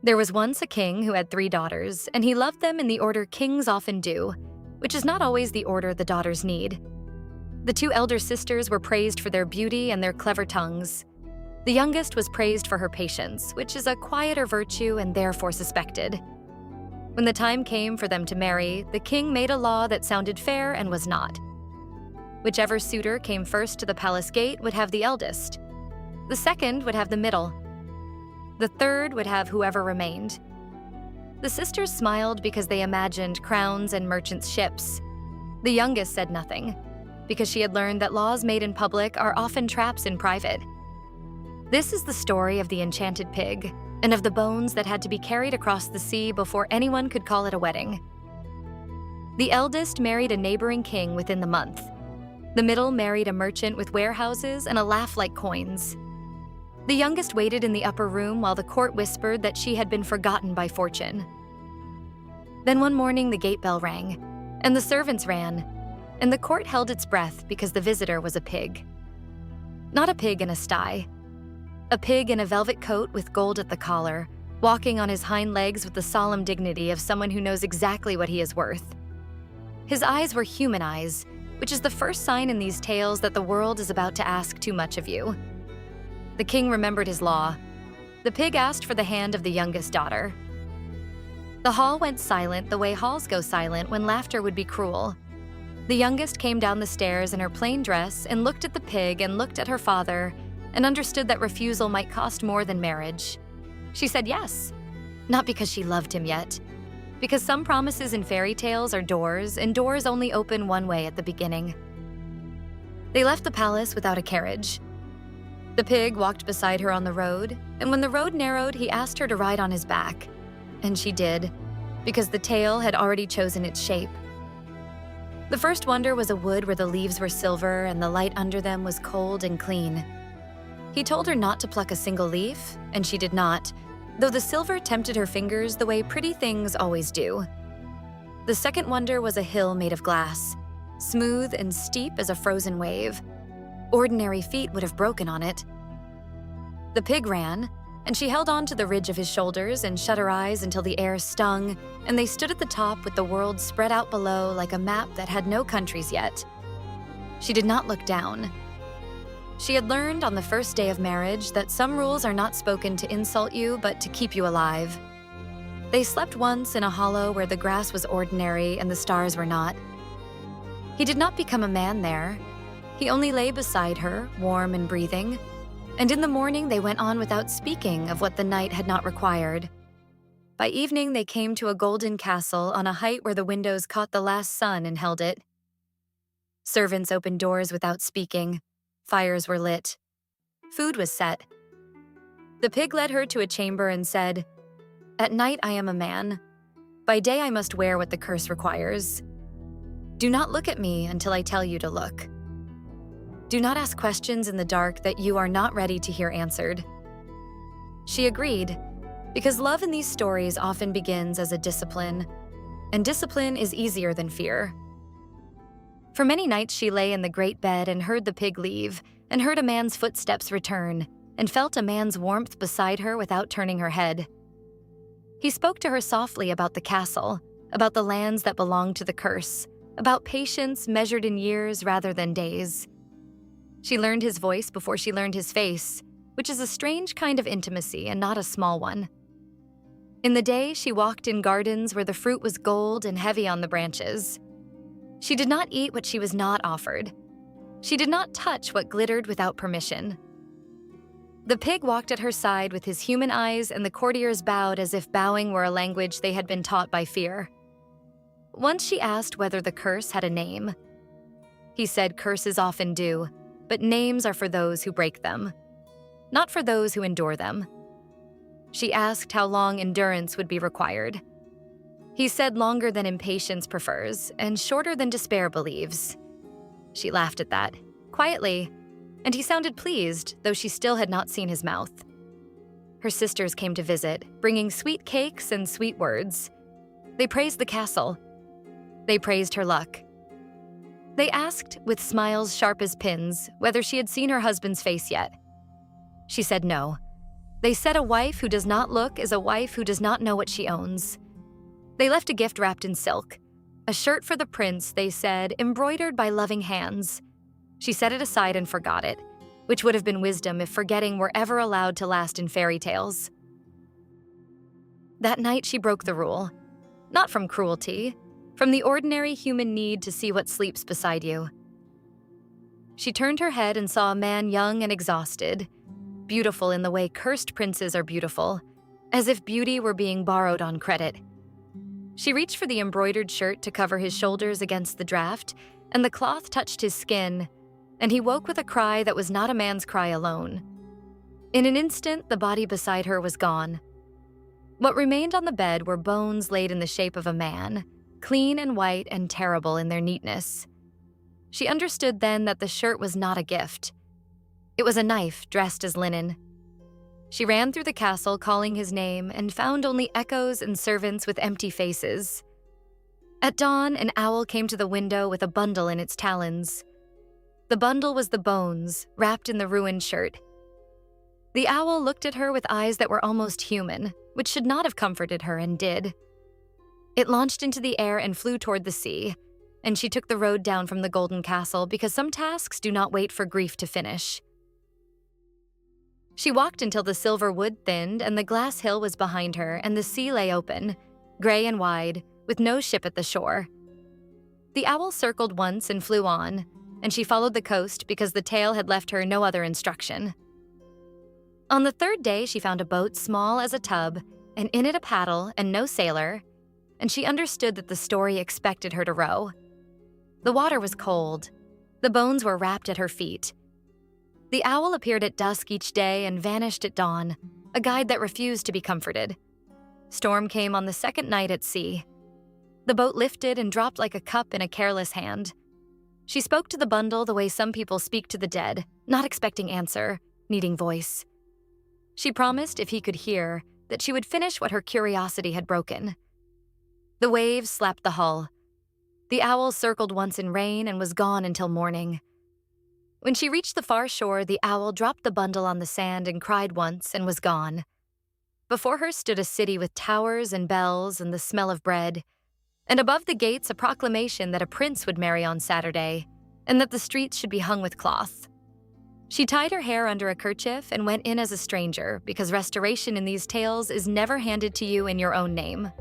There was once a king who had 3 daughters, and he loved them in the order kings often do, which is not always the order the daughters need. The 2 elder sisters were praised for their beauty and their clever tongues. The youngest was praised for her patience, which is a quieter virtue and therefore suspected. When the time came for them to marry, the king made a law that sounded fair and was not. Whichever suitor came first to the palace gate would have the eldest. The second would have the middle. The third would have whoever remained. The sisters smiled because they imagined crowns and merchants' ships. The youngest said nothing, because she had learned that laws made in public are often traps in private. This is the story of the Enchanted Pig, and of the bones that had to be carried across the sea before anyone could call it a wedding. The eldest married a neighboring king within the month. The middle married a merchant with warehouses and a laugh like coins. The youngest waited in the upper room while the court whispered that she had been forgotten by fortune. Then one morning the gate bell rang, and the servants ran, and the court held its breath because the visitor was a pig. Not a pig in a sty. A pig in a velvet coat with gold at the collar, walking on his hind legs with the solemn dignity of someone who knows exactly what he is worth. His eyes were human eyes, which is the first sign in these tales that the world is about to ask too much of you. The king remembered his law. The pig asked for the hand of the youngest daughter. The hall went silent the way halls go silent when laughter would be cruel. The youngest came down the stairs in her plain dress and looked at the pig and looked at her father and understood that refusal might cost more than marriage. She said yes, not because she loved him yet, because some promises in fairy tales are doors, and doors only open one way at the beginning. They left the palace without a carriage. The pig walked beside her on the road, and when the road narrowed, he asked her to ride on his back. And she did, because the tail had already chosen its shape. The first wonder was a wood where the leaves were silver and the light under them was cold and clean. He told her not to pluck a single leaf, and she did not, though the silver tempted her fingers the way pretty things always do. The second wonder was a hill made of glass, smooth and steep as a frozen wave. Ordinary feet would have broken on it. The pig ran, and she held on to the ridge of his shoulders and shut her eyes until the air stung, and they stood at the top with the world spread out below like a map that had no countries yet. She did not look down. She had learned on the first day of marriage that some rules are not spoken to insult you, but to keep you alive. They slept once in a hollow where the grass was ordinary and the stars were not. He did not become a man there. He only lay beside her, warm and breathing, and in the morning they went on without speaking of what the night had not required. By evening they came to a golden castle on a height where the windows caught the last sun and held it. Servants opened doors without speaking. Fires were lit. Food was set. The pig led her to a chamber and said, "At night I am a man. By day I must wear what the curse requires. Do not look at me until I tell you to look. Do not ask questions in the dark that you are not ready to hear answered." She agreed, because love in these stories often begins as a discipline, and discipline is easier than fear. For many nights she lay in the great bed and heard the pig leave, and heard a man's footsteps return, and felt a man's warmth beside her without turning her head. He spoke to her softly about the castle, about the lands that belonged to the curse, about patience measured in years rather than days. She learned his voice before she learned his face, which is a strange kind of intimacy and not a small one. In the day, she walked in gardens where the fruit was gold and heavy on the branches. She did not eat what she was not offered. She did not touch what glittered without permission. The pig walked at her side with his human eyes, and the courtiers bowed as if bowing were a language they had been taught by fear. Once she asked whether the curse had a name. He said curses often do, but names are for those who break them, not for those who endure them. She asked how long endurance would be required. He said longer than impatience prefers, and shorter than despair believes. She laughed at that, quietly, and he sounded pleased, though she still had not seen his mouth. Her sisters came to visit, bringing sweet cakes and sweet words. They praised the castle. They praised her luck. They asked, with smiles sharp as pins, whether she had seen her husband's face yet. She said no, They said a wife who does not look is a wife who does not know what she owns. They left a gift wrapped in silk, a shirt for the prince, they said, embroidered by loving hands. She set it aside and forgot it, which would have been wisdom if forgetting were ever allowed to last in fairy tales. That night she broke the rule, not from cruelty, from the ordinary human need to see what sleeps beside you. She turned her head and saw a man young and exhausted, beautiful in the way cursed princes are beautiful, as if beauty were being borrowed on credit. She reached for the embroidered shirt to cover his shoulders against the draft, and the cloth touched his skin, and he woke with a cry that was not a man's cry alone. In an instant, the body beside her was gone. What remained on the bed were bones laid in the shape of a man, clean and white and terrible in their neatness. She understood then that the shirt was not a gift. It was a knife dressed as linen. She ran through the castle calling his name and found only echoes and servants with empty faces. At dawn, an owl came to the window with a bundle in its talons. The bundle was the bones, wrapped in the ruined shirt. The owl looked at her with eyes that were almost human, which should not have comforted her and did. It launched into the air and flew toward the sea, and she took the road down from the Golden Castle because some tasks do not wait for grief to finish. She walked until the silver wood thinned and the glass hill was behind her and the sea lay open, gray and wide, with no ship at the shore. The owl circled once and flew on, and she followed the coast because the tale had left her no other instruction. On the third day, she found a boat small as a tub, and in it a paddle and no sailor, and she understood that the story expected her to row. The water was cold. The bones were wrapped at her feet. The owl appeared at dusk each day and vanished at dawn, a guide that refused to be comforted. Storm came on the second night at sea. The boat lifted and dropped like a cup in a careless hand. She spoke to the bundle the way some people speak to the dead, not expecting answer, needing voice. She promised, if he could hear, that she would finish what her curiosity had broken. The waves slapped the hull. The owl circled once in rain and was gone until morning. When she reached the far shore, the owl dropped the bundle on the sand and cried once and was gone. Before her stood a city with towers and bells and the smell of bread, and above the gates a proclamation that a prince would marry on Saturday, and that the streets should be hung with cloth. She tied her hair under a kerchief and went in as a stranger because restoration in these tales is never handed to you in your own name.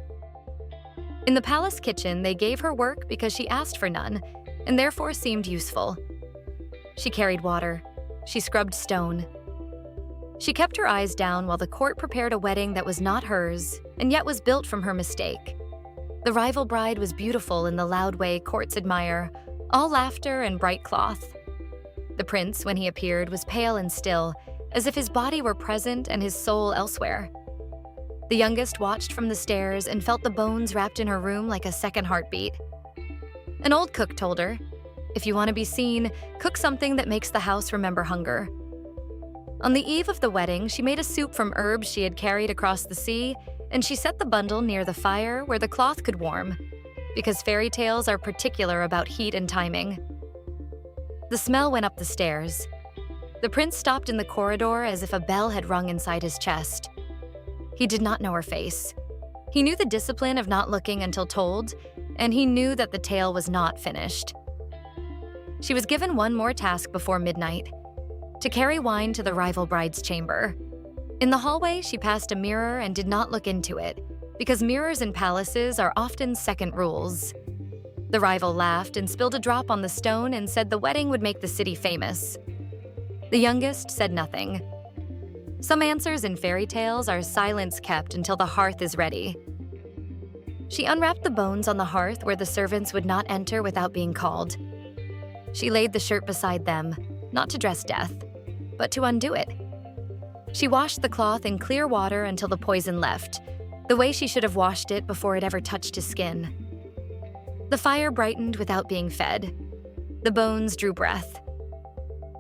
In the palace kitchen, they gave her work because she asked for none, and therefore seemed useful. She carried water. She scrubbed stone. She kept her eyes down while the court prepared a wedding that was not hers, and yet was built from her mistake. The rival bride was beautiful in the loud way courts admire, all laughter and bright cloth. The prince, when he appeared, was pale and still, as if his body were present and his soul elsewhere. The youngest watched from the stairs and felt the bones wrapped in her room like a second heartbeat. An old cook told her, "If you want to be seen, cook something that makes the house remember hunger." On the eve of the wedding, she made a soup from herbs she had carried across the sea, and she set the bundle near the fire where the cloth could warm, because fairy tales are particular about heat and timing. The smell went up the stairs. The prince stopped in the corridor as if a bell had rung inside his chest. He did not know her face. He knew the discipline of not looking until told, and he knew that the tale was not finished. She was given one more task before midnight, to carry wine to the rival bride's chamber. In the hallway, she passed a mirror and did not look into it, because mirrors in palaces are often second rules. The rival laughed and spilled a drop on the stone and said the wedding would make the city famous. The youngest said nothing. Some answers in fairy tales are silence kept until the hearth is ready. She unwrapped the bones on the hearth where the servants would not enter without being called. She laid the shirt beside them, not to dress death, but to undo it. She washed the cloth in clear water until the poison left, the way she should have washed it before it ever touched his skin. The fire brightened without being fed. The bones drew breath.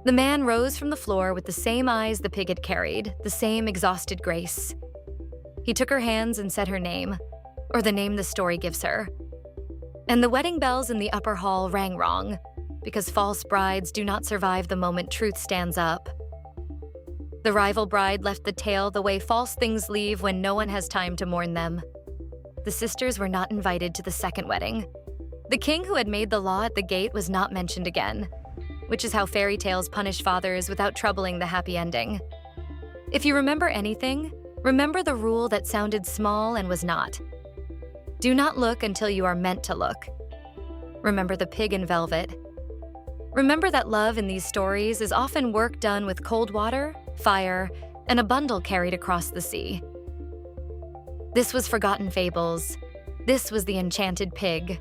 The man rose from the floor with the same eyes the pig had carried, the same exhausted grace. He took her hands and said her name, or the name the story gives her. And the wedding bells in the upper hall rang wrong, because false brides do not survive the moment truth stands up. The rival bride left the tale the way false things leave when no one has time to mourn them. The sisters were not invited to the second wedding. The king who had made the law at the gate was not mentioned again, which is how fairy tales punish fathers without troubling the happy ending. If you remember anything, remember the rule that sounded small and was not. Do not look until you are meant to look. Remember the pig in velvet. Remember that love in these stories is often work done with cold water, fire, and a bundle carried across the sea. This was Forgotten Fables. This was the Enchanted Pig.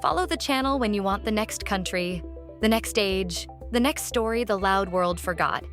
Follow the channel when you want the next country, the next age, the next story the loud world forgot.